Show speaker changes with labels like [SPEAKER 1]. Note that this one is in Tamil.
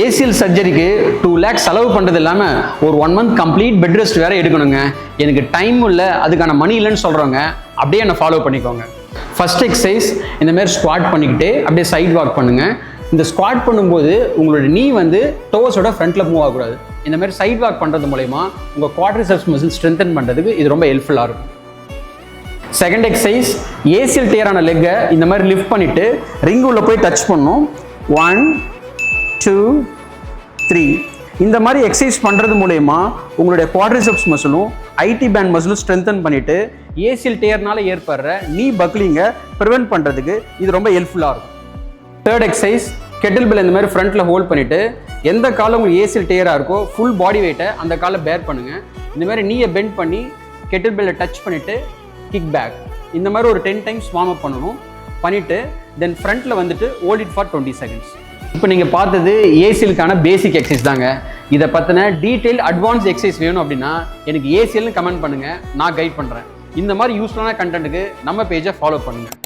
[SPEAKER 1] ஏசிஎல் சர்ஜரிக்கு 2 lakhs செலவு பண்ணுறது இல்லாமல் ஒரு 1 month கம்ப்ளீட் பெட் ரெஸ்ட் வேறு எடுக்கணுங்க. எனக்கு டைம் இல்லை, அதுக்கான மணி இல்லைன்னு சொல்கிறவங்க அப்படியே என்னை ஃபாலோ பண்ணிக்கோங்க. ஃபர்ஸ்ட் எக்ஸசைஸ் இந்த மாதிரி ஸ்குவாட் பண்ணிக்கிட்டு அப்படியே சைட் வாக் பண்ணுங்கள். இந்த ஸ்குவாட் பண்ணும்போது உங்களோட நீ வந்து டோஸோட ஃப்ரண்ட்டில் மூவ் ஆகக்கூடாது. இந்த மாதிரி சைட் வாக் பண்ணுறது மூலயமா உங்கள் குவாட்ரிசெப்ஸ் மசில் ஸ்ட்ரென்தன் பண்ணுறதுக்கு இது ரொம்ப ஹெல்ப்ஃபுல்லாக இருக்கும். செகண்ட் எக்ஸசைஸ், ஏசிஎல் டேரான லெக்கை இந்த மாதிரி லிஃப்ட் பண்ணிவிட்டு ரிங் உள்ள போய் டச் பண்ணணும். 1 2 3 இந்த மாதிரி எக்ஸசைஸ் பண்ணுறது மூலயமா உங்களுடைய குவாட்ரிசெப்ஸ் மசிலும் ஐடி பேண்ட் மசிலும் ஸ்ட்ரென்தன் பண்ணிவிட்டு ஏசிஎல் டேர்னால ஏற்படுற நீ பக்லிங்கை ப்ரிவென்ட் பண்ணுறதுக்கு இது ரொம்ப ஹெல்ப்ஃபுல்லாக இருக்கும். தேர்ட் எக்ஸசைஸ், கெட்டில் பெல் இந்த மாதிரி ஃப்ரண்ட்டில் ஹோல்ட் பண்ணிவிட்டு எந்த காலம் உங்களுக்கு ஏசிஎல் டேராக இருக்கோ ஃபுல் பாடி வெயிட்டை அந்த காலை பேர் பண்ணுங்கள். இந்த மாதிரி நீயை பெண்ட் பண்ணி கெட்டில் பெல்லை டச் பண்ணிவிட்டு கிக் பேக் இந்த மாதிரி ஒரு 10 times வார்ம் அப் பண்ணணும். பண்ணிவிட்டு தென் ஃப்ரண்ட்டில் வந்துட்டு ஹோல்ட் இட் ஃபார் 20 seconds. இப்போ நீங்கள் பார்த்தது ஏசிஎலுக்கான பேசிக் எக்ஸசைஸ் தாங்க. இதை பற்றின டீட்டெயில் அட்வான்ஸ் எக்ஸசைஸ் வேணும் அப்படின்னா எனக்கு ஏசிஎல்னு கமெண்ட் பண்ணுங்கள், நான் கைட் பண்ணுறேன். இந்த மாதிரி யூஸ்ஃபுல்லான கண்டென்ட்டுக்கு நம்ம பேஜை ஃபாலோ பண்ணுங்கள்.